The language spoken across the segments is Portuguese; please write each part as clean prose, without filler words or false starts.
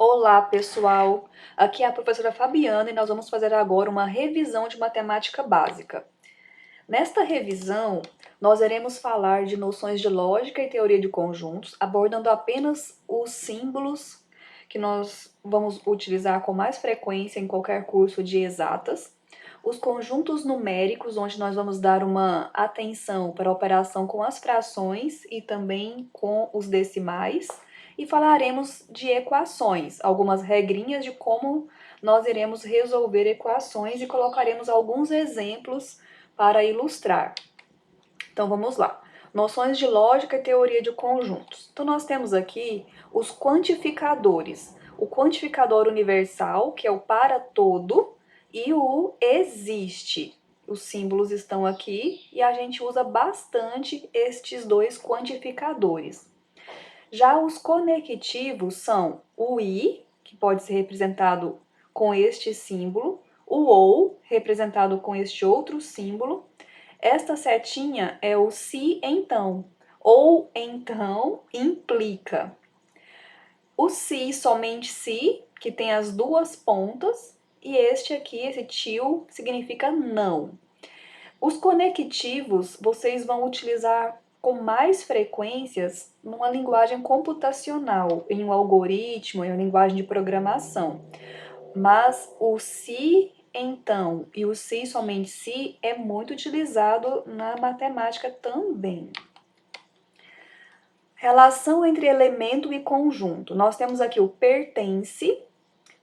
Olá, pessoal! Aqui é a professora Fabiana e nós vamos fazer agora uma revisão de matemática básica. Nesta revisão, nós iremos falar de noções de lógica e teoria de conjuntos, abordando apenas os símbolos que nós vamos utilizar com mais frequência em qualquer curso de exatas, os conjuntos numéricos, onde nós vamos dar uma atenção para a operação com as frações e também com os decimais, e falaremos de equações, algumas regrinhas de como nós iremos resolver equações e colocaremos alguns exemplos para ilustrar. Então vamos lá. Noções de lógica e teoria de conjuntos. Então nós temos aqui os quantificadores. O quantificador universal, que é o para todo, e o existe. Os símbolos estão aqui e a gente usa bastante estes dois quantificadores. Já os conectivos são o i, que pode ser representado com este símbolo, o ou, representado com este outro símbolo. Esta setinha é o se então, ou então implica. O se, somente se, que tem as duas pontas, e este aqui, esse til, significa não. Os conectivos vocês vão utilizar com mais frequências numa linguagem computacional, em um algoritmo, em uma linguagem de programação. Mas o se, então, e o se, somente se, é muito utilizado na matemática também. Relação entre elemento e conjunto. Nós temos aqui o pertence,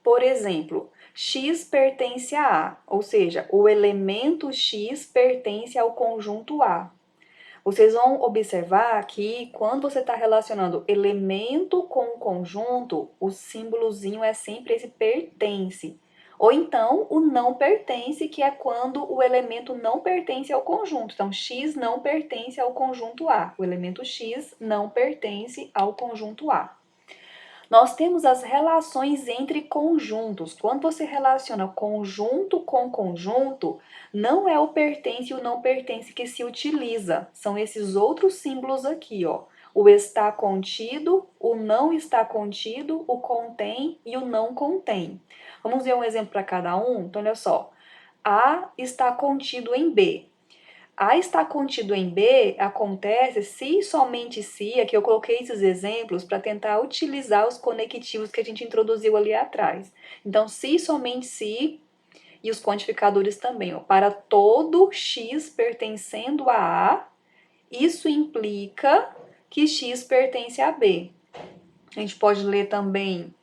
por exemplo, x pertence a A, ou seja, o elemento x pertence ao conjunto A. Vocês vão observar que quando você está relacionando elemento com conjunto, o símbolozinho é sempre esse pertence. Ou então o não pertence, que é quando o elemento não pertence ao conjunto. Então, x não pertence ao conjunto A. O elemento x não pertence ao conjunto A. Nós temos as relações entre conjuntos. Quando você relaciona conjunto com conjunto, não é o pertence e o não pertence que se utiliza. São esses outros símbolos aqui, ó. O está contido, o não está contido, o contém e o não contém. Vamos ver um exemplo para cada um? Então, olha só. A está contido em B. A está contido em B acontece se e somente se, aqui eu coloquei esses exemplos para tentar utilizar os conectivos que a gente introduziu ali atrás. Então, se e somente se, e os quantificadores também, ó, para todo x pertencendo a A, isso implica que x pertence a B. A gente pode ler também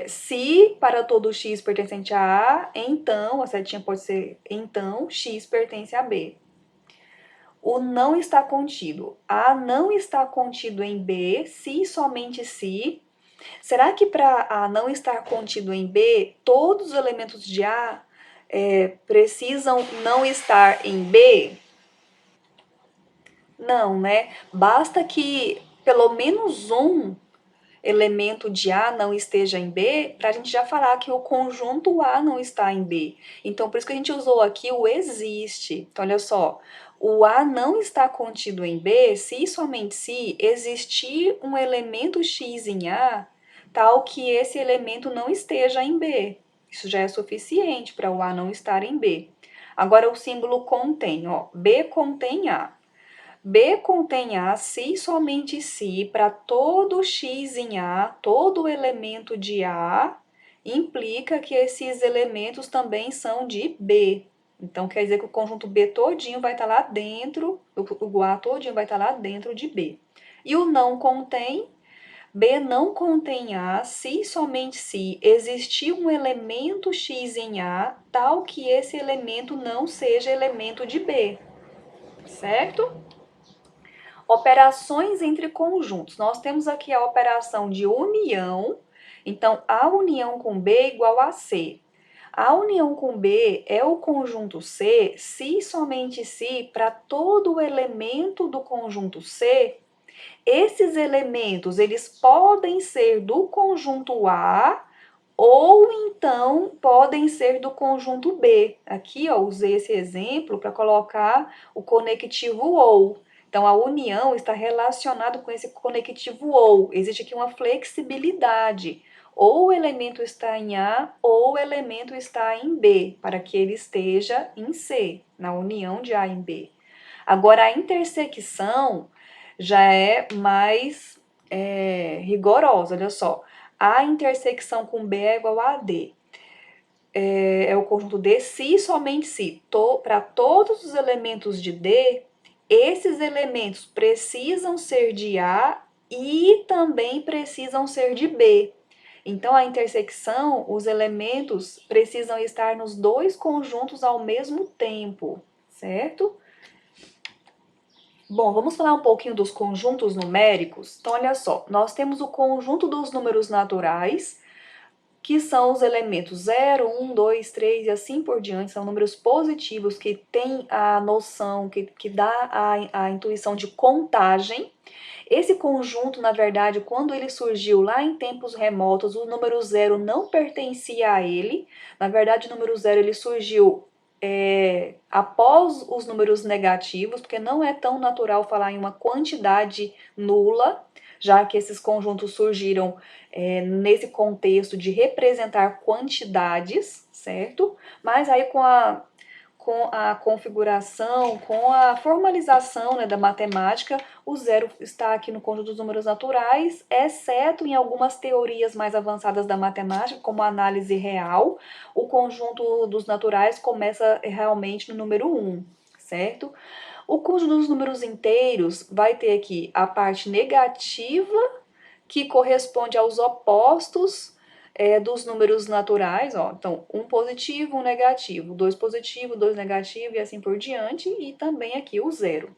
se para todo x pertencente a A, então, a setinha pode ser então, x pertence a B. O não está contido. A não está contido em B, se e somente se. Será que para A não estar contido em B, todos os elementos de A precisam não estar em B? Não, né? Basta que pelo menos um elemento de A não esteja em B, para a gente já falar que o conjunto A não está em B. Então, por isso que a gente usou aqui o existe. Então, olha só, o A não está contido em B se e somente se existir um elemento X em A, tal que esse elemento não esteja em B. Isso já é suficiente para o A não estar em B. Agora, o símbolo contém, ó, B contém A. B contém A se e somente se para todo x em A, todo elemento de A, implica que esses elementos também são de B. Então, quer dizer que o conjunto B todinho vai estar lá dentro, o A todinho vai estar lá dentro de B. E o não contém, B não contém A se e somente se existir um elemento x em A, tal que esse elemento não seja elemento de B, certo? Operações entre conjuntos. Nós temos aqui a operação de união. Então, A união com B é igual a C. A união com B é o conjunto C, se e somente se para todo elemento do conjunto C, esses elementos eles podem ser do conjunto A ou então podem ser do conjunto B. Aqui, ó, usei esse exemplo para colocar o conectivo ou. Então, a união está relacionada com esse conectivo ou. Existe aqui uma flexibilidade. ou o elemento está em A ou o elemento está em B, para que ele esteja em C, na união de A em B. Agora, a intersecção já é mais rigorosa, olha só. A intersecção com B é igual a D. É o conjunto D se e somente se. Para todos os elementos de D, esses elementos precisam ser de A e também precisam ser de B. Então, a intersecção, os elementos precisam estar nos dois conjuntos ao mesmo tempo, certo? Bom, vamos falar um pouquinho dos conjuntos numéricos. Então, olha só, nós temos o conjunto dos números naturais, que são os elementos 0, 1, 2, 3 e assim por diante, são números positivos que têm a noção, que dá a intuição de contagem. Esse conjunto, na verdade, quando ele surgiu lá em tempos remotos, o número 0 não pertencia a ele. Na verdade, o número 0 ele surgiu após os números negativos, porque não é tão natural falar em uma quantidade nula, já que esses conjuntos surgiram nesse contexto de representar quantidades, certo? Mas aí com a configuração, com a formalização, né, da matemática, o zero está aqui no conjunto dos números naturais, exceto em algumas teorias mais avançadas da matemática, como a análise real, o conjunto dos naturais começa realmente no número 1, certo? O conjunto dos números inteiros vai ter aqui a parte negativa, que corresponde aos opostos dos números naturais, ó. Então, um positivo, um negativo, dois positivo, dois negativo e assim por diante, e também aqui o zero.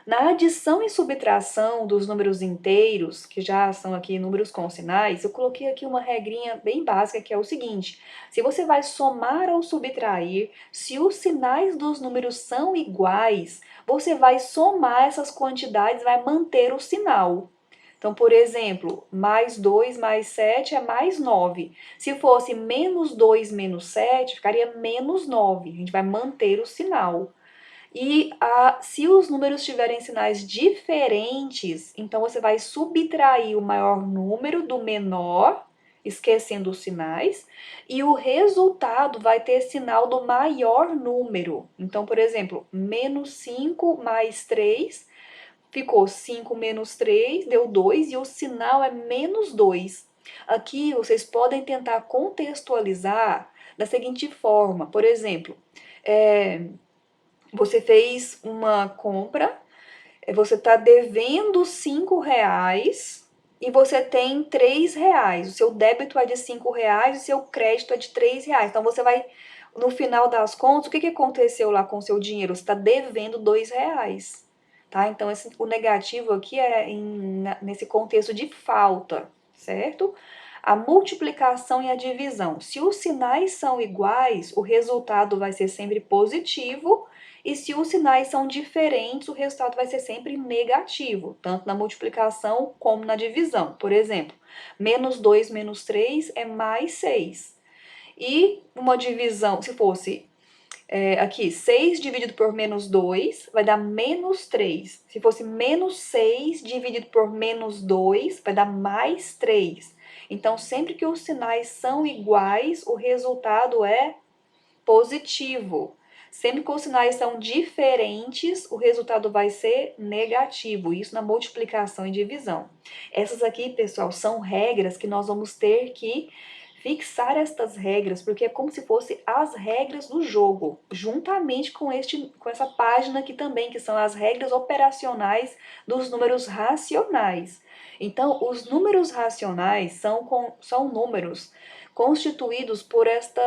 Na adição e subtração dos números inteiros, que já são aqui números com sinais, eu coloquei aqui uma regrinha bem básica, que é o seguinte: se você vai somar ou subtrair, se os sinais dos números são iguais, você vai somar essas quantidades e vai manter o sinal. Então, por exemplo, mais 2 mais 7 é mais 9. Se fosse menos 2 menos 7, ficaria menos 9. A gente vai manter o sinal. E se os números tiverem sinais diferentes, então você vai subtrair o maior número do menor, esquecendo os sinais, e o resultado vai ter sinal do maior número. Então, por exemplo, menos 5 mais 3 ficou 5 menos 3, deu 2, e o sinal é menos 2. Aqui vocês podem tentar contextualizar da seguinte forma: por exemplo, você fez uma compra, você está devendo 5 reais e você tem 3 reais. O seu débito é de 5 reais e o seu crédito é de 3 reais. Então você vai, no final das contas, o que aconteceu lá com o seu dinheiro? Você está devendo 2 reais. Tá? Então, o negativo aqui é nesse contexto de falta, certo? A multiplicação e a divisão. Se os sinais são iguais, o resultado vai ser sempre positivo, e se os sinais são diferentes, o resultado vai ser sempre negativo, tanto na multiplicação como na divisão. Por exemplo, menos 2 menos 3 é mais 6. E uma divisão, se fosse aqui, 6 dividido por menos 2 vai dar menos 3. Se fosse menos 6 dividido por menos 2, vai dar mais 3. Então, sempre que os sinais são iguais, o resultado é positivo. Sempre que os sinais são diferentes, o resultado vai ser negativo. Isso na multiplicação e divisão. Essas aqui, pessoal, são regras que nós vamos ter que fixar estas regras, porque é como se fossem as regras do jogo, juntamente com essa página aqui também, que são as regras operacionais dos números racionais. Então, os números racionais são números constituídos por este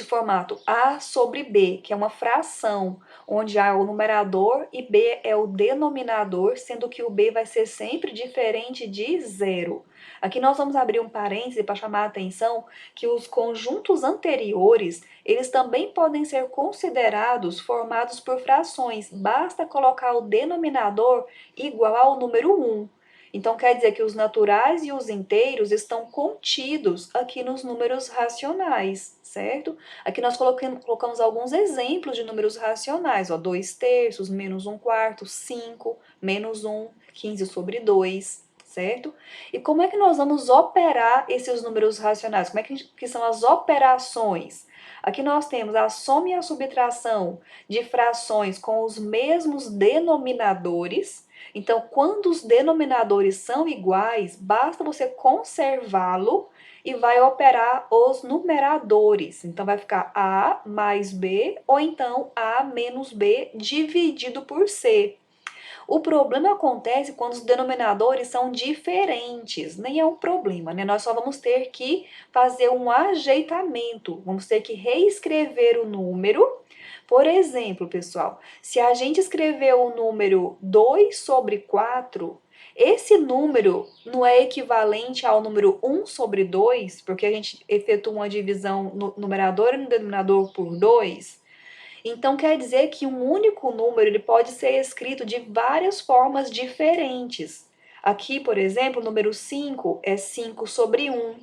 formato A sobre B, que é uma fração, onde A é o numerador e B é o denominador, sendo que o B vai ser sempre diferente de zero. Aqui nós vamos abrir um parêntese para chamar a atenção que os conjuntos anteriores, eles também podem ser considerados formados por frações, basta colocar o denominador igual ao número 1. Então, quer dizer que os naturais e os inteiros estão contidos aqui nos números racionais, certo? Aqui nós colocamos alguns exemplos de números racionais, ó, 2 terços, menos 1 quarto, 5, menos 1, 15 sobre 2, certo? E como é que nós vamos operar esses números racionais? Como é que são as operações? Aqui nós temos a soma e a subtração de frações com os mesmos denominadores. Então, quando os denominadores são iguais, basta você conservá-lo e vai operar os numeradores. Então, vai ficar A mais B, ou então A menos B dividido por C. O problema acontece quando os denominadores são diferentes. Nem é um problema, né? Nós só vamos ter que fazer um ajeitamento. Vamos ter que reescrever o número. Por exemplo, pessoal, se a gente escrever o número 2 sobre 4, esse número não é equivalente ao número 1 sobre 2, porque a gente efetua uma divisão no numerador e no denominador por 2. Então, quer dizer que um único número ele pode ser escrito de várias formas diferentes. Aqui, por exemplo, o número 5 é 5 sobre 1,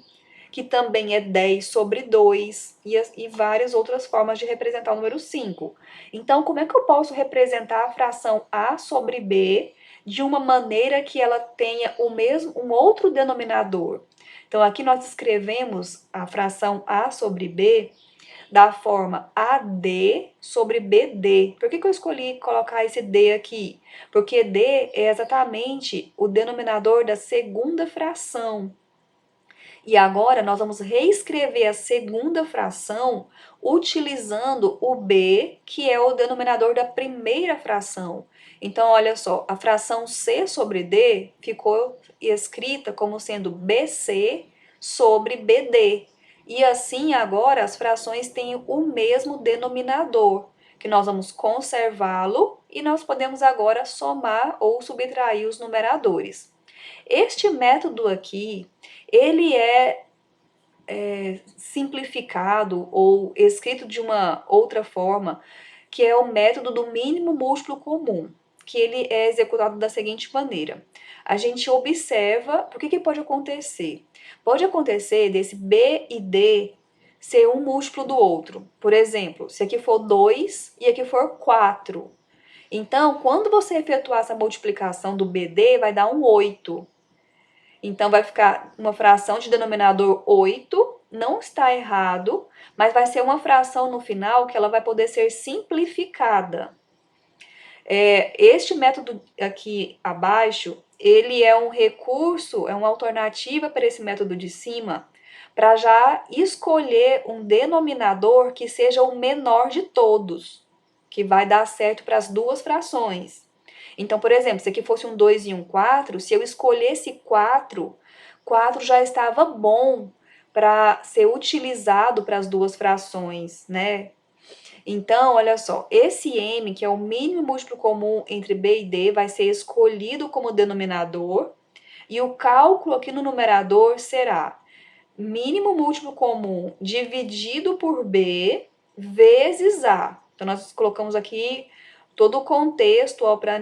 que também é 10 sobre 2, e várias outras formas de representar o número 5. Então, como é que eu posso representar a fração A sobre B de uma maneira que ela tenha um outro denominador? Então, aqui nós escrevemos a fração A sobre B da forma AD sobre BD. Por que eu escolhi colocar esse D aqui? Porque D é exatamente o denominador da segunda fração. E agora nós vamos reescrever a segunda fração utilizando o B, que é o denominador da primeira fração. Então, olha só, a fração C sobre D ficou escrita como sendo BC sobre BD. E assim, agora, as frações têm o mesmo denominador, que nós vamos conservá-lo e nós podemos agora somar ou subtrair os numeradores. Este método aqui, ele é simplificado ou escrito de uma outra forma, que é o método do mínimo múltiplo comum, que ele é executado da seguinte maneira. A gente observa, por que pode acontecer? Pode acontecer desse B e D ser um múltiplo do outro. Por exemplo, se aqui for 2 e aqui for 4. Então, quando você efetuar essa multiplicação do BD, vai dar um 8. Então, vai ficar uma fração de denominador 8, não está errado, mas vai ser uma fração no final que ela vai poder ser simplificada. Este método aqui abaixo, ele é um recurso, é uma alternativa para esse método de cima, para já escolher um denominador que seja o menor de todos, que vai dar certo para as duas frações. Então, por exemplo, se aqui fosse um 2 e um 4, se eu escolhesse 4, 4 já estava bom para ser utilizado para as duas frações, né? Então, olha só, esse M, que é o mínimo múltiplo comum entre B e D, vai ser escolhido como denominador, e o cálculo aqui no numerador será mínimo múltiplo comum dividido por B vezes A. Então, nós colocamos aqui todo o contexto para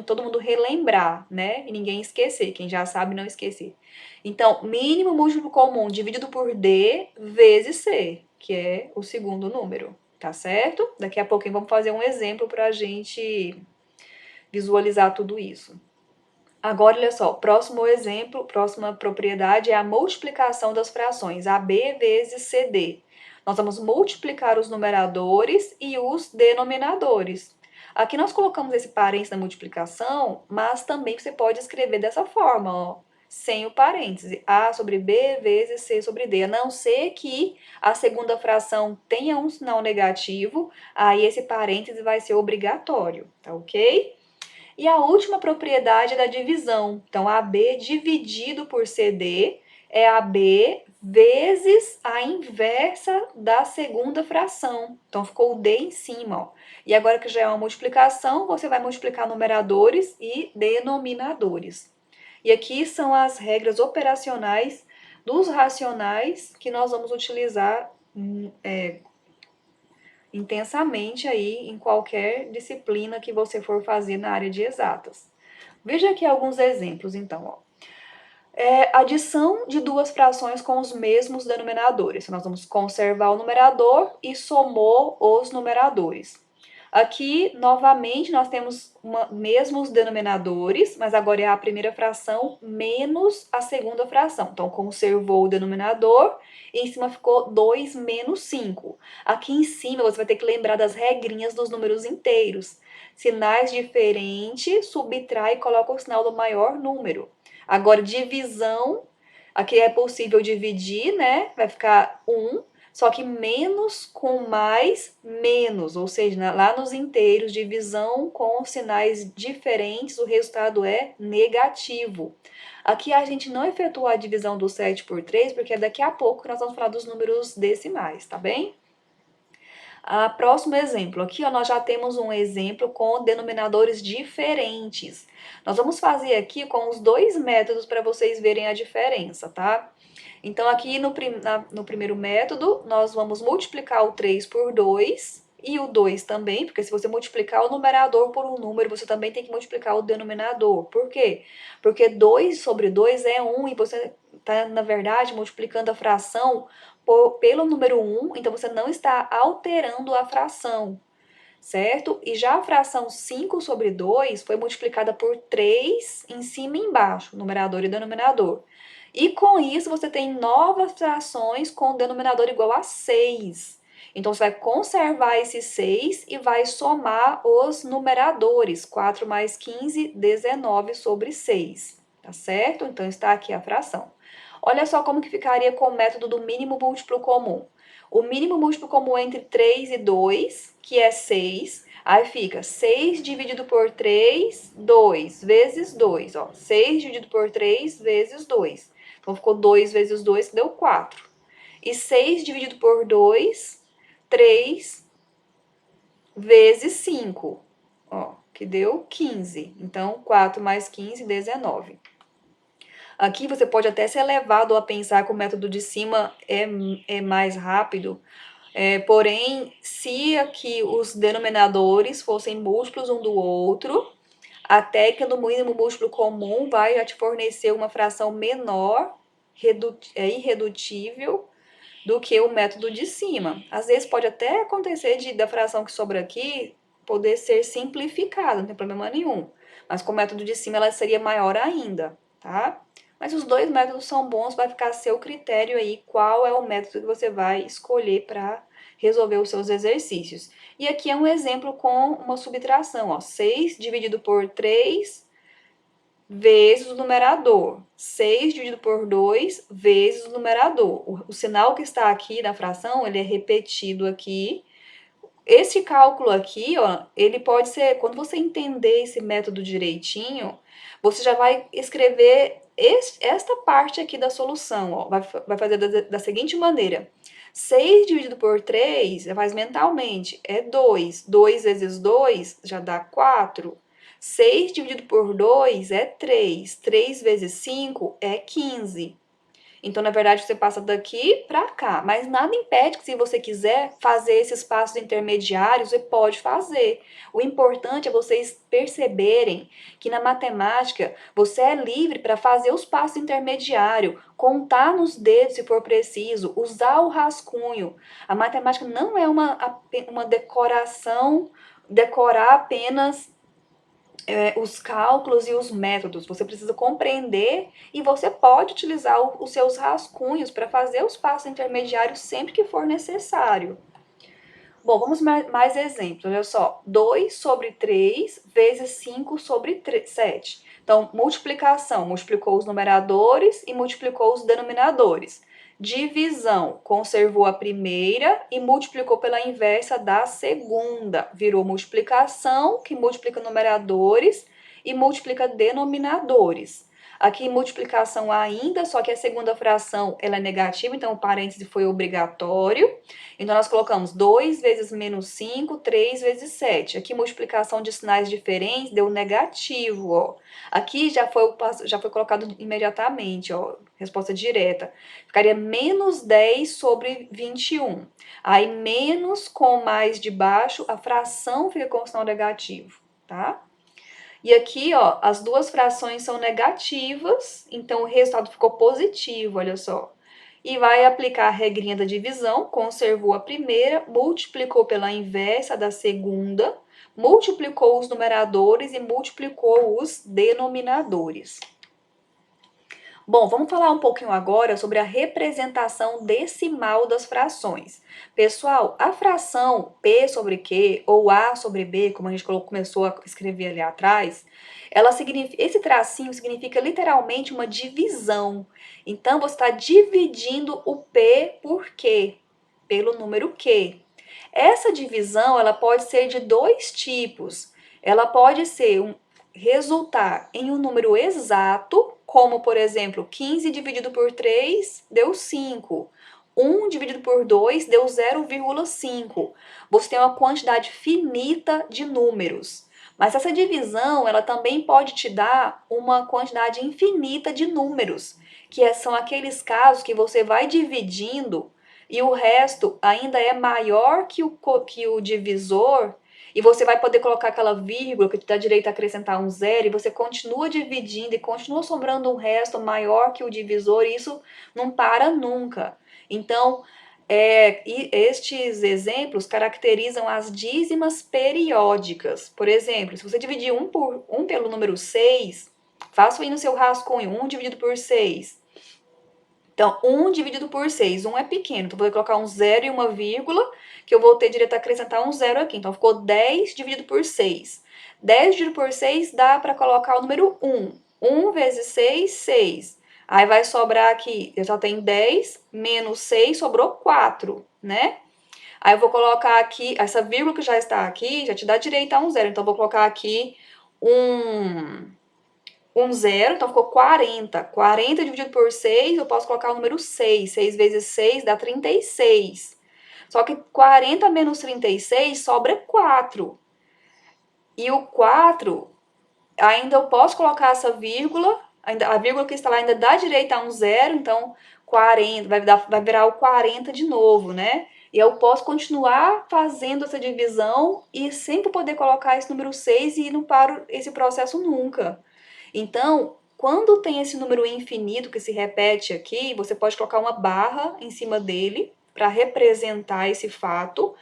todo mundo relembrar, né? E ninguém esquecer, quem já sabe não esquecer. Então, mínimo múltiplo comum dividido por D vezes C, que é o segundo número, tá certo? Daqui a pouquinho vamos fazer um exemplo para a gente visualizar tudo isso. Agora, olha só, próximo exemplo, próxima propriedade é a multiplicação das frações AB vezes CD. Nós vamos multiplicar os numeradores e os denominadores. Aqui nós colocamos esse parênteses na multiplicação, mas também você pode escrever dessa forma, ó, sem o parêntese. A sobre B vezes C sobre D. A não ser que a segunda fração tenha um sinal negativo, aí esse parêntese vai ser obrigatório, tá ok? E a última propriedade é da divisão. Então, AB dividido por CD é AB vezes a inversa da segunda fração. Então, ficou o D em cima, ó. E agora que já é uma multiplicação, você vai multiplicar numeradores e denominadores. E aqui são as regras operacionais dos racionais que nós vamos utilizar intensamente aí em qualquer disciplina que você for fazer na área de exatas. Veja aqui alguns exemplos, então, ó. Adição de duas frações com os mesmos denominadores. Nós vamos conservar o numerador e somou os numeradores. Aqui, novamente, nós temos mesmos denominadores, mas agora é a primeira fração menos a segunda fração. Então, conservou o denominador e em cima ficou 2 menos 5. Aqui em cima, você vai ter que lembrar das regrinhas dos números inteiros. Sinais diferentes, subtrai e coloca o sinal do maior número. Agora, divisão, aqui é possível dividir, né? Vai ficar 1. Só que menos com mais, menos. Ou seja, lá nos inteiros, divisão com sinais diferentes, o resultado é negativo. Aqui a gente não efetua a divisão do 7 por 3, porque daqui a pouco nós vamos falar dos números decimais, tá bem? Próximo exemplo. Aqui ó, nós já temos um exemplo com denominadores diferentes. Nós vamos fazer aqui com os dois métodos para vocês verem a diferença, tá? Então, aqui no primeiro método, nós vamos multiplicar o 3 por 2 e o 2 também, porque se você multiplicar o numerador por um número, você também tem que multiplicar o denominador. Por quê? Porque 2 sobre 2 é 1 e você está, na verdade, multiplicando a fração pelo número 1, então você não está alterando a fração, certo? E já a fração 5 sobre 2 foi multiplicada por 3 em cima e embaixo, numerador e denominador. E com isso, você tem novas frações com denominador igual a 6. Então, você vai conservar esse 6 e vai somar os numeradores. 4 mais 15, 19 sobre 6. Tá certo? Então, está aqui a fração. Olha só como que ficaria com o método do mínimo múltiplo comum. O mínimo múltiplo comum entre 3 e 2, que é 6. Aí fica 6 dividido por 3, 2 vezes 2. Ó, 6 dividido por 3 vezes 2. Então, ficou 2 vezes 2, que deu 4. E 6 dividido por 2, 3 vezes 5, ó, que deu 15. Então, 4 mais 15, 19. Aqui você pode até ser levado a pensar que o método de cima é mais rápido, porém, se aqui os denominadores fossem múltiplos um do outro, a técnica do mínimo múltiplo comum vai já te fornecer uma fração menor, irredutível, do que o método de cima. Às vezes pode até acontecer da fração que sobra aqui poder ser simplificada, não tem problema nenhum. Mas com o método de cima ela seria maior ainda, tá? Mas os dois métodos são bons, vai ficar a seu critério aí qual é o método que você vai escolher para resolver os seus exercícios. E aqui é um exemplo com uma subtração, ó, 6 dividido por 3 vezes o numerador. 6 dividido por 2 vezes o numerador. O sinal que está aqui na fração, ele é repetido aqui. Esse cálculo aqui, ó, ele pode ser, quando você entender esse método direitinho, você já vai escrever esta parte aqui da solução, ó, vai fazer da seguinte maneira. 6 dividido por 3, já faz mentalmente, é 2. 2 vezes 2 já dá 4. 6 dividido por 2 é 3. 3 vezes 5 é 15. Então, na verdade, você passa daqui para cá, mas nada impede que, se você quiser fazer esses passos intermediários, você pode fazer. O importante é vocês perceberem que na matemática você é livre para fazer os passos intermediários, contar nos dedos se for preciso, usar o rascunho. A matemática não é uma decoração, decorar apenas os cálculos e os métodos. Você precisa compreender e você pode utilizar os seus rascunhos para fazer os passos intermediários sempre que for necessário. Bom, vamos mais exemplos. Olha só, 2 sobre 3 vezes 5 sobre 7. Então, multiplicação, multiplicou os numeradores e multiplicou os denominadores. Divisão, conservou a primeira e multiplicou pela inversa da segunda. Virou multiplicação, que multiplica numeradores e multiplica denominadores. Aqui multiplicação ainda, só que a segunda fração ela é negativa, então o parêntese foi obrigatório. Então, nós colocamos 2 vezes menos 5, 3 vezes 7. Aqui, multiplicação de sinais diferentes deu negativo, ó. Aqui já foi colocado imediatamente, ó, resposta direta. Ficaria menos 10 sobre 21. Aí, menos com mais de baixo, a fração fica com o sinal negativo, tá? E aqui, ó, as duas frações são negativas, então o resultado ficou positivo, olha só. E vai aplicar a regrinha da divisão, conservou a primeira, multiplicou pela inversa da segunda, multiplicou os numeradores e multiplicou os denominadores. Bom, vamos falar um pouquinho agora sobre a representação decimal das frações. Pessoal, a fração P sobre Q ou A sobre B, como a gente começou a escrever ali atrás, esse tracinho significa literalmente uma divisão. Então, você está dividindo o P por Q, pelo número Q. Essa divisão, ela pode ser de dois tipos. Ela pode ser resultar em um número exato, como, por exemplo, 15 dividido por 3 deu 5. 1 dividido por 2 deu 0,5. Você tem uma quantidade finita de números. Mas essa divisão, ela também pode te dar uma quantidade infinita de números, são aqueles casos que você vai dividindo e o resto ainda é maior que o divisor, e você vai poder colocar aquela vírgula que te dá direito a acrescentar um zero, e você continua dividindo e continua sobrando um resto maior que o divisor, e isso não para nunca. Então, estes exemplos caracterizam as dízimas periódicas. Por exemplo, se você dividir 1 pelo número 6, faça aí no seu rascunho, 1 dividido por 6. Então, 1 dividido por 6, 1 é pequeno, então vou colocar um zero e uma vírgula, que eu vou ter direito a acrescentar um zero aqui. Então, ficou 10 dividido por 6. 10 dividido por 6 dá para colocar o número 1. 1 vezes 6, 6. Aí vai sobrar aqui, eu só tenho 10, menos 6, sobrou 4, né? Aí eu vou colocar aqui, essa vírgula que já está aqui, já te dá direito a um zero. Então, eu vou colocar aqui um zero, então ficou 40. 40 dividido por 6, eu posso colocar o número 6. 6 vezes 6 dá 36. Só que 40 menos 36 sobra 4. E o 4, ainda eu posso colocar essa vírgula, a vírgula que está lá ainda dá direito a um zero, então 40, vai virar o 40 de novo, né? E eu posso continuar fazendo essa divisão e sempre poder colocar esse número 6 e não paro esse processo nunca. Então, quando tem esse número infinito que se repete aqui, você pode colocar uma barra em cima dele para representar esse fato,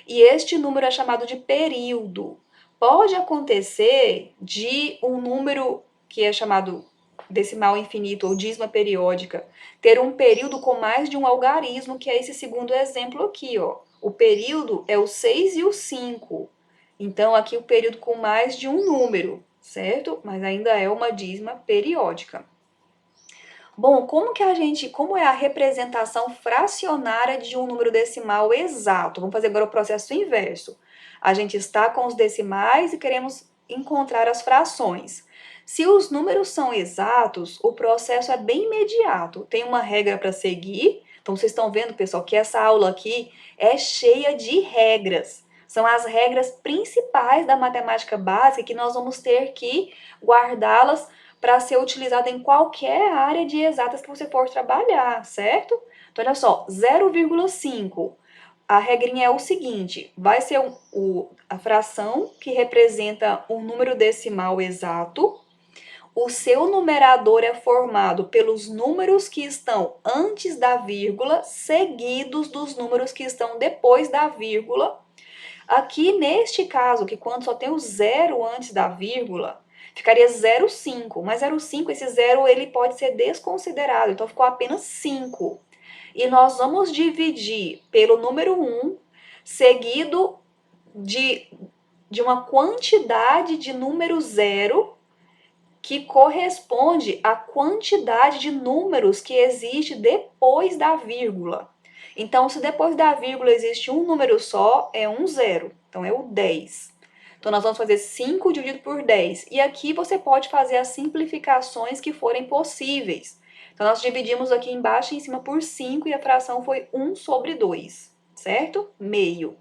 e este número é chamado de período. Pode acontecer de um número que é chamado decimal infinito ou dízima periódica ter um período com mais de um algarismo, que é esse segundo exemplo aqui, ó. O período é o 6 e o 5. Então, aqui o período com mais de um número, certo? Mas ainda é uma dízima periódica. Bom, como é a representação fracionária de um número decimal exato? Vamos fazer agora o processo inverso. A gente está com os decimais e queremos encontrar as frações. Se os números são exatos, o processo é bem imediato. Tem uma regra para seguir. Então, vocês estão vendo, pessoal, que essa aula aqui é cheia de regras. São as regras principais da matemática básica que nós vamos ter que guardá-las para ser utilizada em qualquer área de exatas que você for trabalhar, certo? Então, olha só, 0,5. A regrinha é o seguinte, vai ser a fração que representa um número decimal exato. O seu numerador é formado pelos números que estão antes da vírgula, seguidos dos números que estão depois da vírgula. Aqui, neste caso, que quando só tem o zero antes da vírgula, ficaria 0,5. Mas 0,5, esse zero, ele pode ser desconsiderado. Então, ficou apenas 5. E nós vamos dividir pelo número 1, seguido de uma quantidade de número zero, que corresponde à quantidade de números que existe depois da vírgula. Então, se depois da vírgula existe um número só, é um zero. Então, é o 10. Então, nós vamos fazer 5 dividido por 10. E aqui você pode fazer as simplificações que forem possíveis. Então, nós dividimos aqui embaixo e em cima por 5 e a fração foi 1 sobre 2, certo? Meio.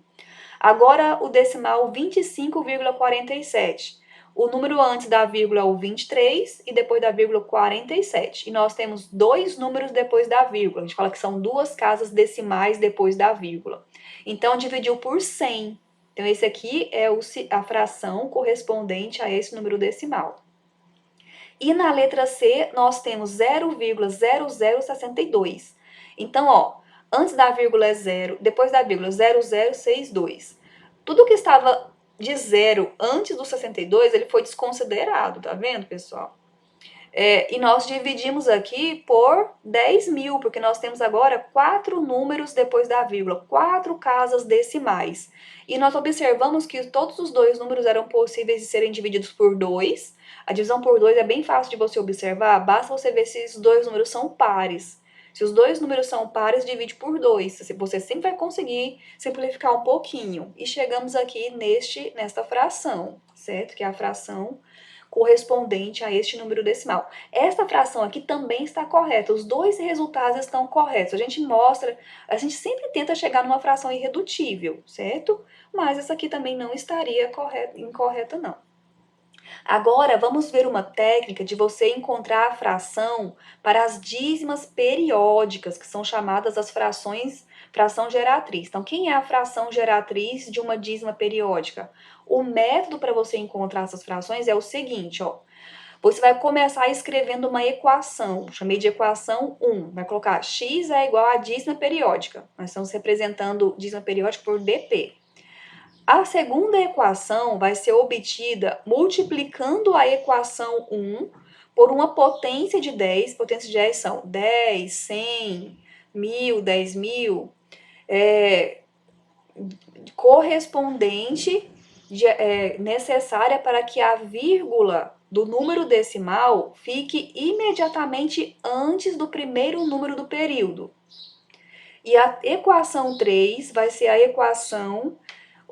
Agora, o decimal 25,47. O número antes da vírgula é o 23 e depois da vírgula 47. E nós temos dois números depois da vírgula. A gente fala que são duas casas decimais depois da vírgula. Então, dividiu por 100. Então, esse aqui é a fração correspondente a esse número decimal. E na letra C, nós temos 0,0062. Então, ó, antes da vírgula é 0, depois da vírgula 0062. Tudo que estava de zero antes do 62, ele foi desconsiderado, tá vendo, pessoal? E nós dividimos aqui por 10.000, porque nós temos agora 4 números depois da vírgula, 4 casas decimais. E nós observamos que todos os dois números eram possíveis de serem divididos por 2. A divisão por 2 é bem fácil de você observar, basta você ver se os dois números são pares. Se os dois números são pares, divide por 2. Você sempre vai conseguir simplificar um pouquinho. E chegamos aqui nesta fração, certo? Que é a fração correspondente a este número decimal. Esta fração aqui também está correta, os dois resultados estão corretos. A gente sempre tenta chegar numa fração irredutível, certo? Mas essa aqui também não estaria incorreta, não. Agora, vamos ver uma técnica de você encontrar a fração para as dízimas periódicas, que são chamadas as fração geratriz. Então, quem é a fração geratriz de uma dízima periódica? O método para você encontrar essas frações é o seguinte, ó. Você vai começar escrevendo uma equação, chamei de equação 1. Vai colocar x é igual a dízima periódica. Nós estamos representando dízima periódica por dp. A segunda equação vai ser obtida multiplicando a equação 1 por uma potência de 10. Potência de 10 são 10, 100, 1000, 10.000. Correspondente, necessária para que a vírgula do número decimal fique imediatamente antes do primeiro número do período. E a equação 3 vai ser a equação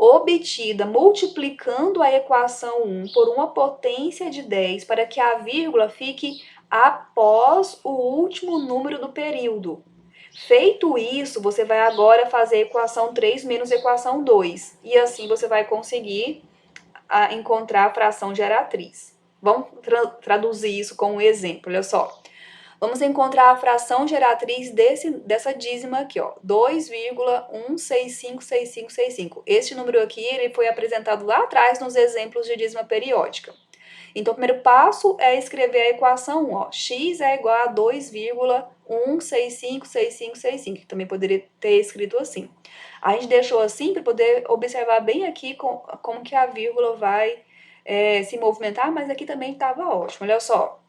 obtida multiplicando a equação 1 por uma potência de 10 para que a vírgula fique após o último número do período. Feito isso, você vai agora fazer a equação 3 menos a equação 2. E assim você vai conseguir encontrar a fração geratriz. Vamos traduzir isso com um exemplo, olha só. Vamos encontrar a fração geratriz dessa dízima aqui, ó, 2,1656565. Este número aqui ele foi apresentado lá atrás nos exemplos de dízima periódica. Então, o primeiro passo é escrever a equação 1, ó, x é igual a 2,1656565, que também poderia ter escrito assim. A gente deixou assim para poder observar bem aqui como que a vírgula vai se movimentar, mas aqui também estava ótimo, olha só.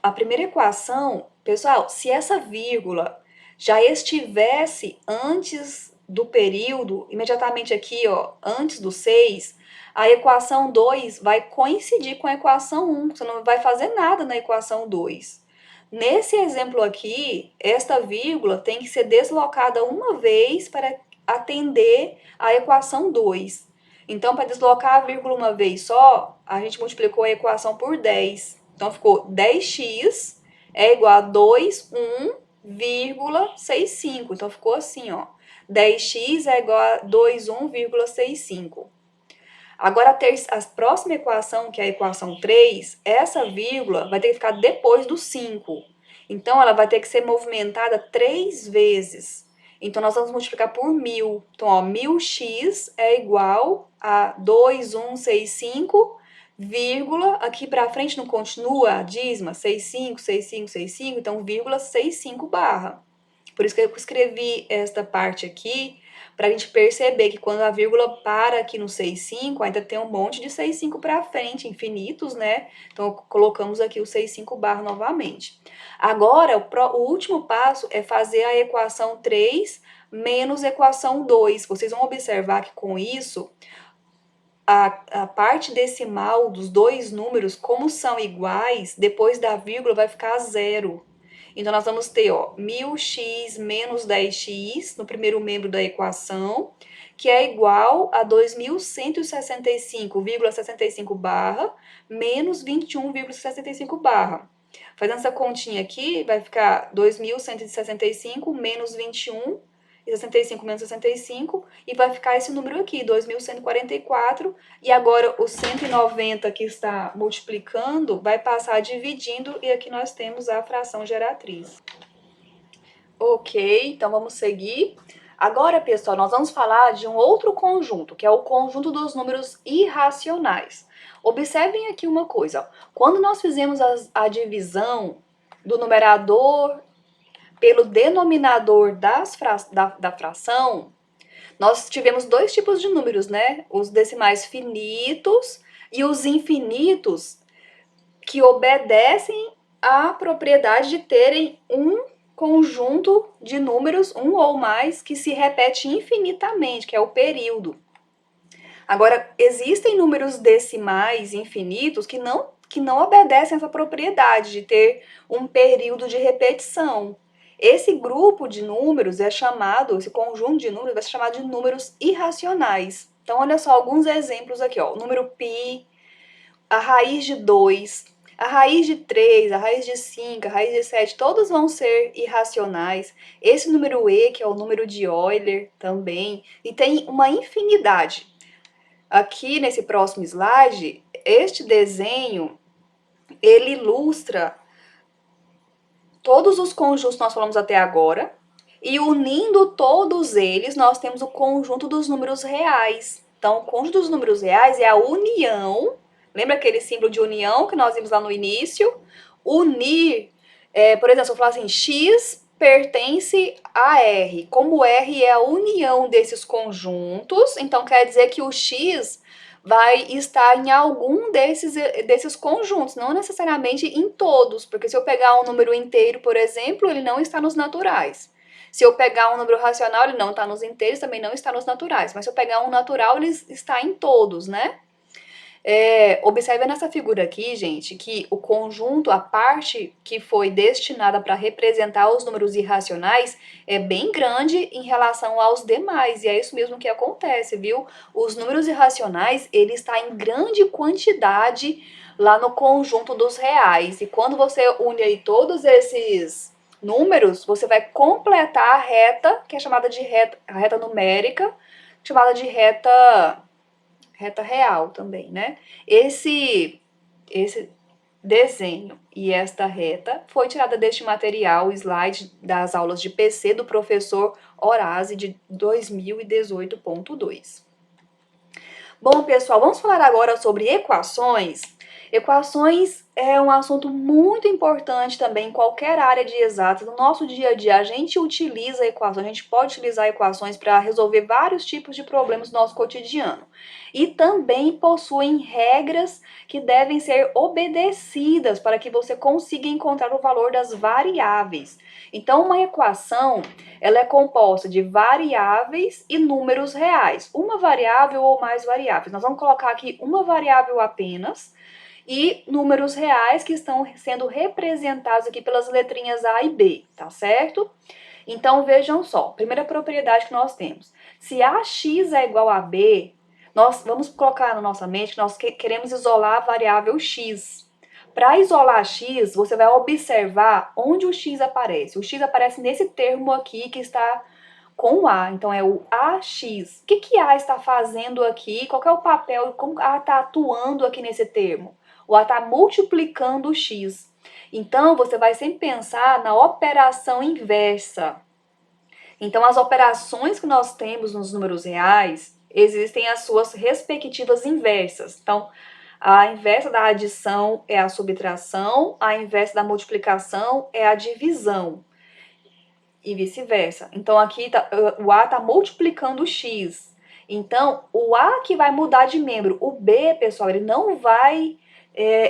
A primeira equação, pessoal, se essa vírgula já estivesse antes do período, imediatamente aqui, ó, antes do 6, a equação 2 vai coincidir com a equação 1, você não vai fazer nada na equação 2. Nesse exemplo aqui, esta vírgula tem que ser deslocada uma vez para atender a equação 2. Então, para deslocar a vírgula uma vez só, a gente multiplicou a equação por 10. Então, ficou 10x é igual a 21,65. Então, ficou assim, ó. 10x é igual a 21,65. Agora, a próxima equação, que é a equação 3, essa vírgula vai ter que ficar depois do 5. Então, ela vai ter que ser movimentada 3 vezes. Então, nós vamos multiplicar por 1.000. Então, ó, 1.000x é igual a 2,165, vírgula, aqui para frente não continua a dízima, 65, 65, 65, então vírgula 65 barra. Por isso que eu escrevi esta parte aqui, para a gente perceber que quando a vírgula para aqui no 65, ainda tem um monte de 65 para frente, infinitos, né? Então, colocamos aqui o 65 barra novamente. Agora, o último passo é fazer a equação 3 menos a equação 2. Vocês vão observar que com isso, a parte decimal dos dois números, como são iguais, depois da vírgula vai ficar zero. Então, nós vamos ter, ó, 1.000x menos 10x no primeiro membro da equação, que é igual a 2.165,65 barra menos 21,65 barra. Fazendo essa continha aqui, vai ficar 2.165 menos 21, 65 menos 65, e vai ficar esse número aqui, 2.144, e agora o 190 que está multiplicando vai passar dividindo, e aqui nós temos a fração geratriz. Ok, então vamos seguir. Agora, pessoal, nós vamos falar de um outro conjunto, que é o conjunto dos números irracionais. Observem aqui uma coisa, ó. Quando nós fizemos a divisão do numerador pelo denominador da fração, Nós tivemos dois tipos de números, né? Os decimais finitos e os infinitos, que obedecem à propriedade de terem um conjunto de números, um ou mais, que se repete infinitamente, que é o período. Agora, existem números decimais infinitos que não obedecem essa propriedade de ter um período de repetição. Esse grupo de números é chamado, esse conjunto de números vai ser chamado de números irracionais. Então, olha só alguns exemplos aqui, ó. O número π, a raiz de 2, a raiz de 3, a raiz de 5, a raiz de 7, todos vão ser irracionais. Esse número e, que é o número de Euler também, e tem uma infinidade. Aqui nesse próximo slide, este desenho, ele ilustra todos os conjuntos que nós falamos até agora, e unindo todos eles, nós temos o conjunto dos números reais. Então, o conjunto dos números reais é a união, lembra aquele símbolo de união que nós vimos lá no início? Unir, por exemplo, se eu falar assim, x pertence a R. Como R é a união desses conjuntos, então quer dizer que o x vai estar em algum desses conjuntos, não necessariamente em todos, porque se eu pegar um número inteiro, por exemplo, ele não está nos naturais. Se eu pegar um número racional, ele não está nos inteiros, também não está nos naturais. Mas se eu pegar um natural, ele está em todos, né? Observe nessa figura aqui, gente, que o conjunto, a parte que foi destinada para representar os números irracionais é bem grande em relação aos demais, e é isso mesmo que acontece, viu? Os números irracionais, ele está em grande quantidade lá no conjunto dos reais, e quando você une aí todos esses números, você vai completar a reta, que é chamada de a reta numérica, chamada de reta real também, né? Esse desenho e esta reta foi tirada deste material, o slide das aulas de PC do professor Horazi de 2018.2. Bom, pessoal, vamos falar agora sobre equações. Equações é um assunto muito importante também em qualquer área de exatas. No nosso dia a dia, a gente utiliza equações, a gente pode utilizar equações para resolver vários tipos de problemas no nosso cotidiano. E também possuem regras que devem ser obedecidas para que você consiga encontrar o valor das variáveis. Então, uma equação, ela é composta de variáveis e números reais. Uma variável ou mais variáveis. Nós vamos colocar aqui uma variável apenas e números reais que estão sendo representados aqui pelas letrinhas A e B, tá certo? Então, vejam só, primeira propriedade que nós temos. Se AX é igual a B, nós vamos colocar na nossa mente que nós queremos isolar a variável X. Para isolar x, você vai observar onde o x aparece. O x aparece nesse termo aqui que está com A, então é o AX. O que A está fazendo aqui? Qual é o papel? Como A está atuando aqui nesse termo? O A está multiplicando o x. Então, você vai sempre pensar na operação inversa. Então, as operações que nós temos nos números reais, existem as suas respectivas inversas. Então, a inversa da adição é a subtração, a inversa da multiplicação é a divisão. E vice-versa. Então, aqui o A está multiplicando o X. Então, o A que vai mudar de membro. O B, pessoal, ele não vai...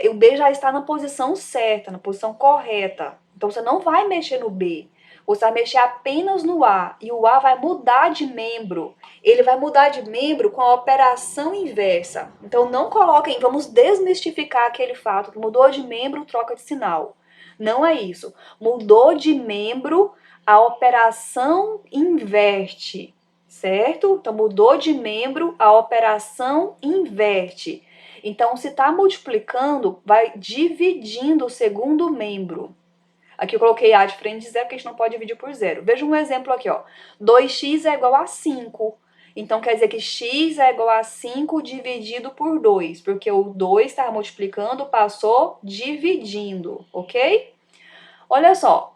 o B já está na posição certa, na posição correta. Então, você não vai mexer no B. Você vai mexer apenas no A. E o A vai mudar de membro. Ele vai mudar de membro com a operação inversa. Então, não coloquem... Vamos desmistificar aquele fato que mudou de membro, troca de sinal. Não é isso. Mudou de membro... A operação inverte, certo? Então, mudou de membro, a operação inverte. Então, se está multiplicando, vai dividindo o segundo membro. Aqui eu coloquei A de frente de zero, porque a gente não pode dividir por zero. Veja um exemplo aqui, ó. 2x é igual a 5. Então, quer dizer que x é igual a 5 dividido por 2, porque o 2 está multiplicando, passou dividindo, ok? Olha só.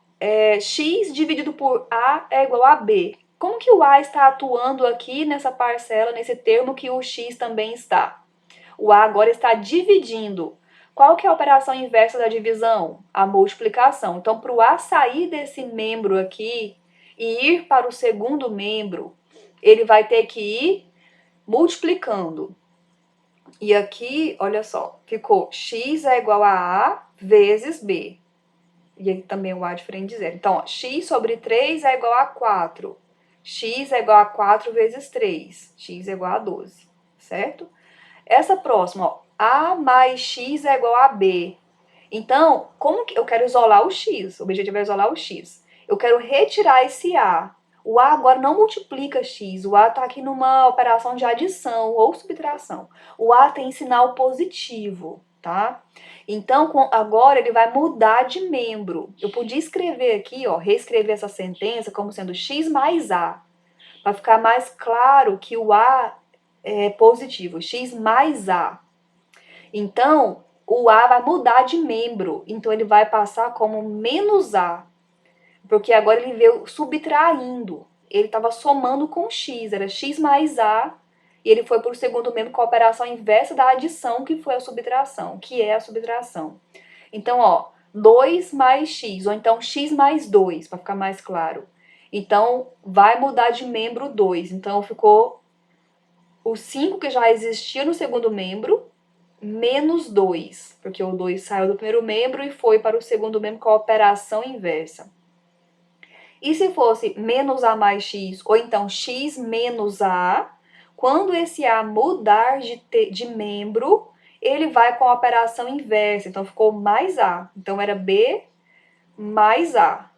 X dividido por A é igual a B. Como que o A está atuando aqui nessa parcela, nesse termo que o X também está? O A agora está dividindo. Qual que é a operação inversa da divisão? A multiplicação. Então, para o A sair desse membro aqui e ir para o segundo membro, ele vai ter que ir multiplicando. E aqui, olha só, ficou x é igual a A vezes B. E aqui também o A diferente de zero. Então, ó, x sobre 3 é igual a 4. X é igual a 4 vezes 3. X é igual a 12, certo? Essa próxima, ó, A mais x é igual a B. Então, como que eu quero isolar o x? O objetivo é isolar o x. Eu quero retirar esse A. O A agora não multiplica x. O A está aqui numa operação de adição ou subtração. O A tem sinal positivo, tá? Então, agora ele vai mudar de membro. Eu podia escrever aqui, ó, reescrever essa sentença como sendo x mais A. Para ficar mais claro que o A é positivo, x mais A. Então, o A vai mudar de membro. Então, ele vai passar como menos A. Porque agora ele veio subtraindo. Ele estava somando com x. Era x mais A. E ele foi para o segundo membro com a operação inversa da adição, que foi a subtração. Que é a subtração. Então, ó, 2 mais x. Ou então x mais 2, para ficar mais claro. Então, vai mudar de membro 2. Então, ficou o 5 que já existia no segundo membro, menos 2, porque o 2 saiu do primeiro membro e foi para o segundo membro com a operação inversa. E se fosse menos A mais x, ou então x menos A, quando esse A mudar de membro, ele vai com a operação inversa. Então, ficou mais A. Então, era B mais A.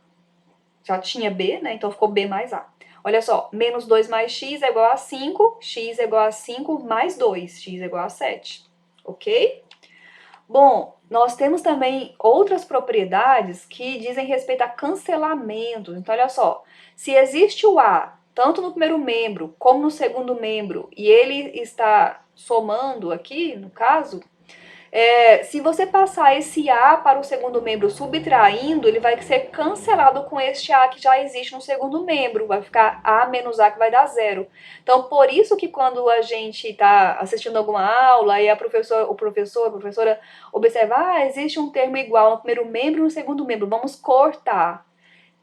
Já tinha B, né? Então, ficou B mais A. Olha só, menos 2 mais x é igual a 5, x é igual a 5 mais 2, x é igual a 7. Ok? Bom, nós temos também outras propriedades que dizem respeito a cancelamento. Então, olha só, se existe o A, tanto no primeiro membro como no segundo membro, e ele está somando aqui, no caso, se você passar esse A para o segundo membro subtraindo, ele vai ser cancelado com este A que já existe no segundo membro. Vai ficar A menos A que vai dar zero. Então, por isso que quando a gente está assistindo alguma aula e a professora observa, existe um termo igual no primeiro membro e no segundo membro, vamos cortar.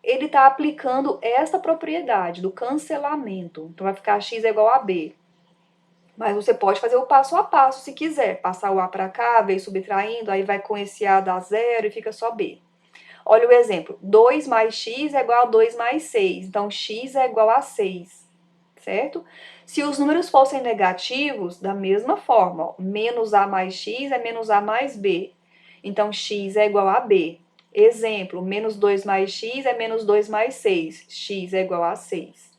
Ele está aplicando esta propriedade do cancelamento. Então, vai ficar x é igual a b. Mas você pode fazer o passo a passo se quiser. Passar o A para cá, veio subtraindo, aí vai com esse A dar zero e fica só B. Olha o exemplo. 2 mais x é igual a 2 mais 6. Então, x é igual a 6, certo? Se os números fossem negativos, da mesma forma, ó, menos A mais x é menos A mais B. Então, x é igual a B. Exemplo, menos 2 mais x é menos 2 mais 6. X é igual a 6.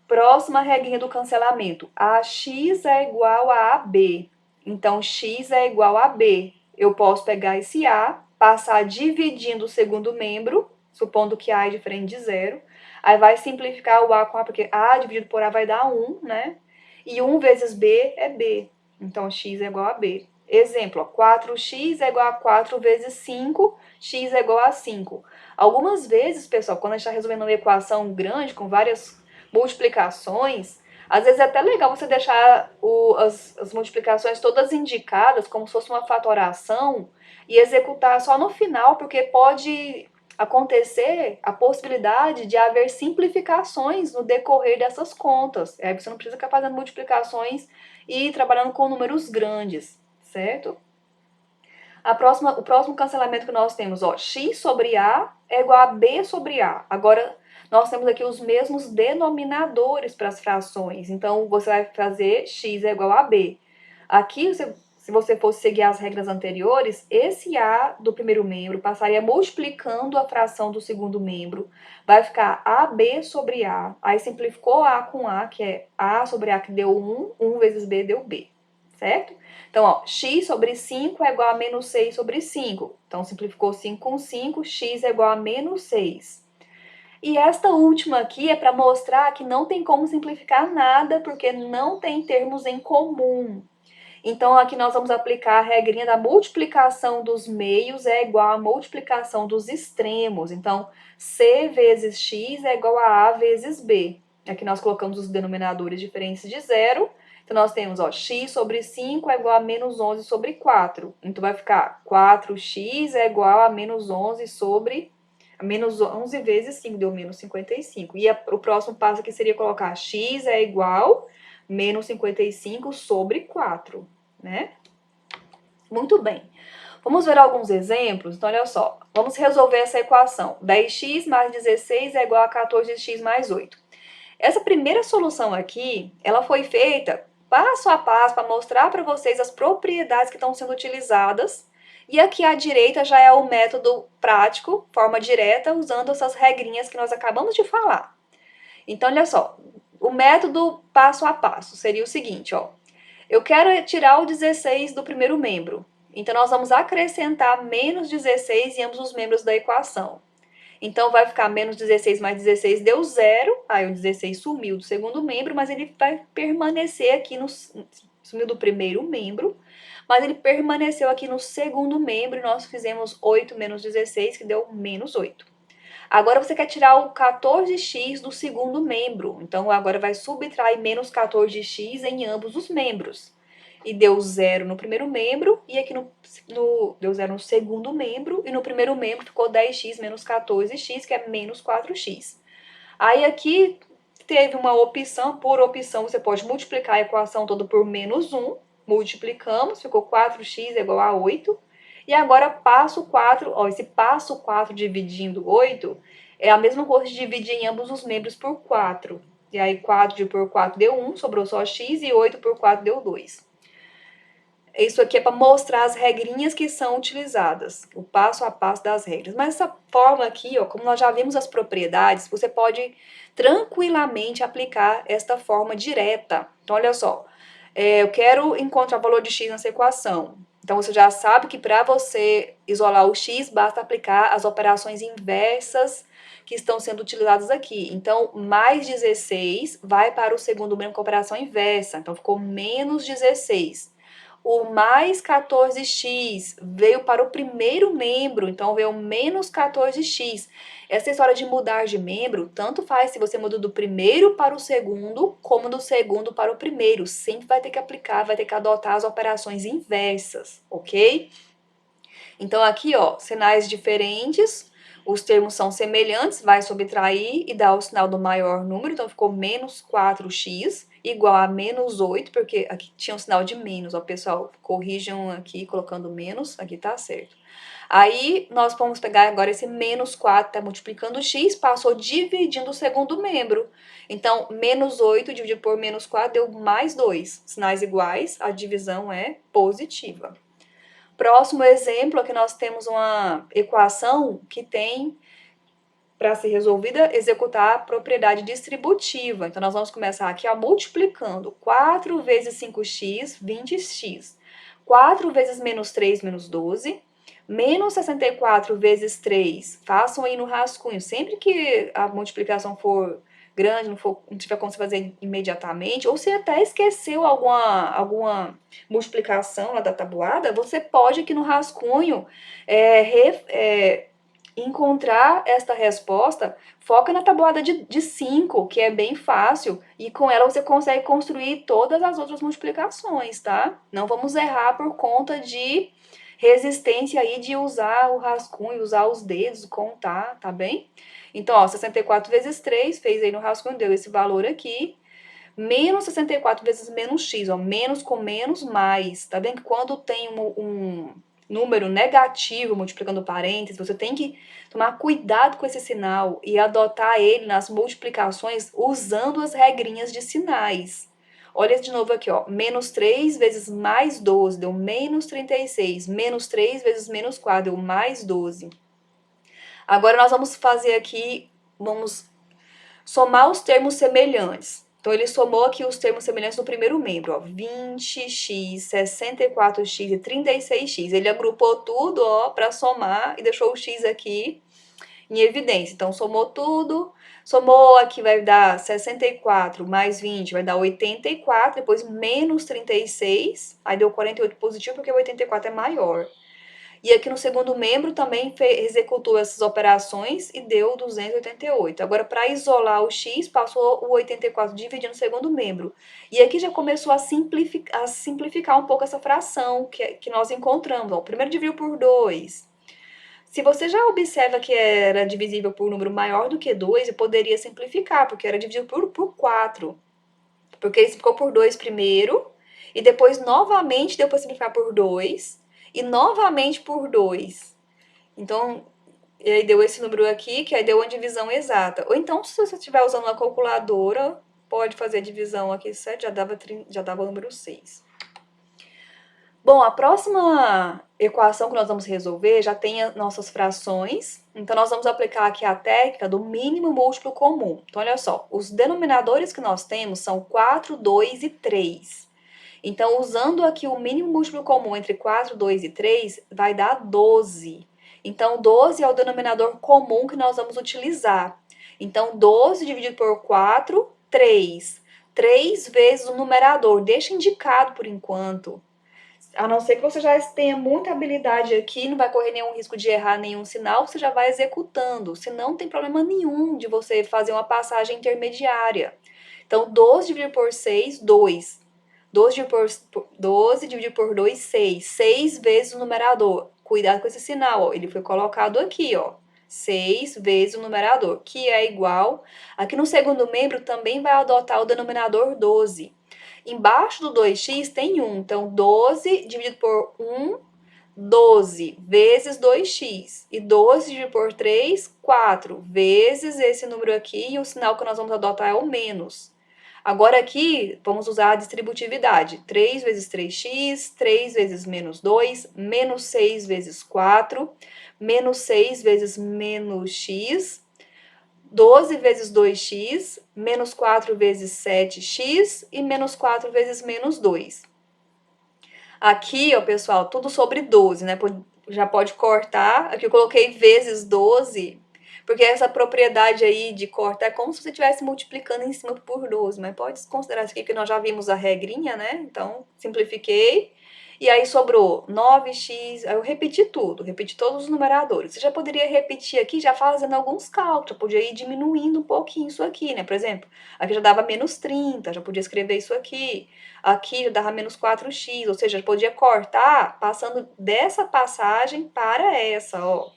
Próxima regrinha do cancelamento. AX é igual a AB. Então, x é igual a B. Eu posso pegar esse A, passar dividindo o segundo membro, supondo que A é diferente de zero. Aí vai simplificar o A com A, porque A dividido por A vai dar 1, né? E 1 vezes B é B. Então, x é igual a B. Exemplo, ó, 4x é igual a 4 vezes 5, x é igual a 5. Algumas vezes, pessoal, quando a gente está resolvendo uma equação grande, com várias multiplicações, às vezes é até legal você deixar as multiplicações todas indicadas, como se fosse uma fatoração, e executar só no final, porque pode acontecer a possibilidade de haver simplificações no decorrer dessas contas. Aí você não precisa ficar fazendo multiplicações e trabalhando com números grandes, certo? O próximo cancelamento que nós temos, ó, x sobre A é igual a B sobre A. Agora, nós temos aqui os mesmos denominadores para as frações. Então, você vai fazer x é igual a B. Aqui, se você fosse seguir as regras anteriores, esse A do primeiro membro passaria multiplicando a fração do segundo membro. Vai ficar AB sobre A. Aí simplificou A com A, que é A sobre A que deu 1. 1 vezes B deu B, certo? Então, ó, x sobre 5 é igual a menos 6 sobre 5. Então, simplificou 5 com 5, x é igual a menos 6. E esta última aqui é para mostrar que não tem como simplificar nada, porque não tem termos em comum. Então, aqui nós vamos aplicar a regrinha da multiplicação dos meios é igual à multiplicação dos extremos. Então, c vezes x é igual a vezes b. Aqui nós colocamos os denominadores diferentes de zero. Então, nós temos, ó, x sobre 5 é igual a menos 11 sobre 4. Então, vai ficar 4x é igual a menos 11 sobre Menos 11 vezes 5 deu menos 55. E o próximo passo aqui seria colocar x é igual a menos 55 sobre 4, né? Muito bem. Vamos ver alguns exemplos? Então, olha só. Vamos resolver essa equação. 10x mais 16 é igual a 14x mais 8. Essa primeira solução aqui, ela foi feita passo a passo para mostrar para vocês as propriedades que estão sendo utilizadas. E aqui à direita já é o método prático, forma direta, usando essas regrinhas que nós acabamos de falar. Então, olha só. O método passo a passo seria o seguinte, ó. Eu quero tirar o 16 do primeiro membro. Então, nós vamos acrescentar menos 16 em ambos os membros da equação. Então, vai ficar menos 16 mais 16 deu zero. Aí, o 16 sumiu do segundo membro, mas ele vai permanecer aqui no... Sumiu do primeiro membro, mas ele permaneceu aqui no segundo membro e nós fizemos 8 menos 16, que deu menos 8. Agora, você quer tirar o 14x do segundo membro. Então, agora vai subtrair menos 14x em ambos os membros. E deu zero no primeiro membro, e aqui deu zero no segundo membro, e no primeiro membro ficou 10x menos 14x, que é menos 4x. Aí aqui teve uma opção, por opção você pode multiplicar a equação toda por menos 1, multiplicamos, ficou 4x igual a 8, e agora passo 4, ó, esse passo 4 dividindo 8 é a mesma coisa de dividir em ambos os membros por 4. E aí 4 por 4 deu 1, sobrou só x, e 8 por 4 deu 2. Isso aqui é para mostrar as regrinhas que são utilizadas, o passo a passo das regras. Mas essa forma aqui, ó, como nós já vimos as propriedades, você pode tranquilamente aplicar esta forma direta. Então, olha só, eu quero encontrar o valor de x nessa equação. Então, você já sabe que para você isolar o x, basta aplicar as operações inversas que estão sendo utilizadas aqui. Então, mais 16 vai para o segundo membro com a operação inversa. Então, ficou menos 16. O mais 14x veio para o primeiro membro, então veio menos 14x. Essa história de mudar de membro, tanto faz se você muda do primeiro para o segundo, como do segundo para o primeiro. Sempre vai ter que aplicar, vai ter que adotar as operações inversas, ok? Então aqui, ó, sinais diferentes, os termos são semelhantes, vai subtrair e dar o sinal do maior número, então ficou menos 4x igual a menos 8, porque aqui tinha um sinal de menos, ó, pessoal, corrijam aqui colocando menos, aqui tá certo. Aí, nós vamos pegar agora esse menos 4, tá multiplicando x, passou dividindo o segundo membro. Então, menos 8 dividido por menos 4 deu mais 2. Sinais iguais, a divisão é positiva. Próximo exemplo, aqui nós temos uma equação que tem, para ser resolvida, executar a propriedade distributiva. Então, nós vamos começar aqui, ó, multiplicando 4 vezes 5x, 20x. 4 vezes menos 3, menos 12. Menos 64 vezes 3, façam aí no rascunho. Sempre que a multiplicação for grande, não tiver como você fazer imediatamente, ou se até esqueceu alguma multiplicação lá da tabuada, você pode aqui no rascunho encontrar esta resposta. Foca na tabuada de 5, que é bem fácil, e com ela você consegue construir todas as outras multiplicações, tá? Não vamos errar por conta de resistência aí de usar o rascunho, usar os dedos, contar, tá bem? Então, ó, 64 vezes 3, fez aí no rascunho, deu esse valor aqui. Menos 64 vezes menos x, ó, menos com menos, mais. Tá bem que quando tem um número negativo multiplicando parênteses, você tem que tomar cuidado com esse sinal e adotar ele nas multiplicações usando as regrinhas de sinais. Olha de novo aqui, ó. Menos 3 vezes mais 12 deu menos 36. Menos 3 vezes menos 4 deu mais 12. Agora nós vamos fazer aqui, vamos somar os termos semelhantes. Então, ele somou aqui os termos semelhantes no primeiro membro, ó, 20x, 64x e 36x. Ele agrupou tudo, ó, para somar e deixou o x aqui em evidência. Então, somou tudo, somou aqui vai dar 64 mais 20 vai dar 84, depois menos 36, aí deu 48 positivo porque o 84 é maior. E aqui no segundo membro também executou essas operações e deu 288. Agora, para isolar o x, passou o 84 dividindo o segundo membro. E aqui já começou a simplificar um pouco essa fração que nós encontramos. Ó, o primeiro dividiu por 2. Se você já observa que era divisível por um número maior do que 2, eu poderia simplificar, porque era divisível por 4. Porque ele simplificou por 2 primeiro, e depois novamente deu para simplificar por 2, e novamente por 2. Então, e aí deu esse número aqui, que aí deu uma divisão exata. Ou então, se você estiver usando uma calculadora, pode fazer a divisão aqui, 7, já dava o número 6. Bom, a próxima equação que nós vamos resolver já tem as nossas frações. Então, nós vamos aplicar aqui a técnica do mínimo múltiplo comum. Então, olha só, os denominadores que nós temos são 4, 2 e 3. Então, usando aqui o mínimo múltiplo comum entre 4, 2 e 3, vai dar 12. Então, 12 é o denominador comum que nós vamos utilizar. Então, 12 dividido por 4, 3. 3 vezes o numerador. Deixa indicado por enquanto. A não ser que você já tenha muita habilidade aqui, não vai correr nenhum risco de errar nenhum sinal, você já vai executando. Senão, não tem problema nenhum de você fazer uma passagem intermediária. Então, 12 dividido por 6, 2. 12 dividido por 2, 6. 6 vezes o numerador. Cuidado com esse sinal, ó. Ele foi colocado aqui, ó. 6 vezes o numerador, que é igual. Aqui no segundo membro também vai adotar o denominador 12. Embaixo do 2x tem 1. Então, 12 dividido por 1, 12 vezes 2x. E 12 dividido por 3, 4 vezes esse número aqui. E o sinal que nós vamos adotar é o menos. Agora aqui, vamos usar a distributividade. 3 vezes 3x, 3 vezes menos 2, menos 6 vezes 4, menos 6 vezes menos x, 12 vezes 2x, menos 4 vezes 7x e menos 4 vezes menos 2. Aqui, ó, pessoal, tudo sobre 12, né? Já pode cortar. Aqui eu coloquei vezes 12, porque essa propriedade aí de cortar é como se você estivesse multiplicando em cima por 12, mas pode considerar isso aqui que nós já vimos a regrinha, né? Então, simplifiquei. E aí sobrou 9x, aí eu repeti tudo, repeti todos os numeradores. Você já poderia repetir aqui já fazendo alguns cálculos, eu podia ir diminuindo um pouquinho isso aqui, né? Por exemplo, aqui já dava menos 30, já podia escrever isso aqui. Aqui já dava menos 4x, ou seja, já podia cortar passando dessa passagem para essa, ó.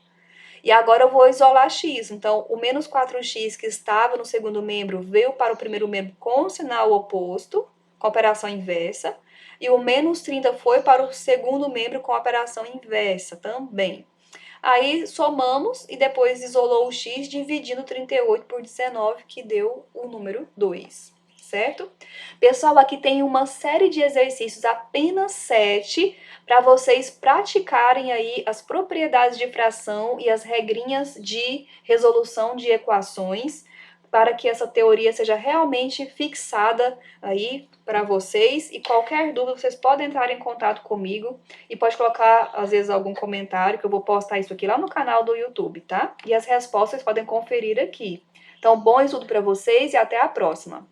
E agora eu vou isolar x. Então, o menos 4x que estava no segundo membro veio para o primeiro membro com o sinal oposto, com a operação inversa. E o menos 30 foi para o segundo membro com a operação inversa também. Aí somamos e depois isolou o x dividindo 38 por 19, que deu o número 2. Certo? Pessoal, aqui tem uma série de exercícios, apenas 7, para vocês praticarem aí as propriedades de fração e as regrinhas de resolução de equações, para que essa teoria seja realmente fixada aí para vocês. E qualquer dúvida, vocês podem entrar em contato comigo e pode colocar, às vezes, algum comentário, que eu vou postar isso aqui lá no canal do YouTube, tá? E as respostas vocês podem conferir aqui. Então, bom estudo para vocês e até a próxima!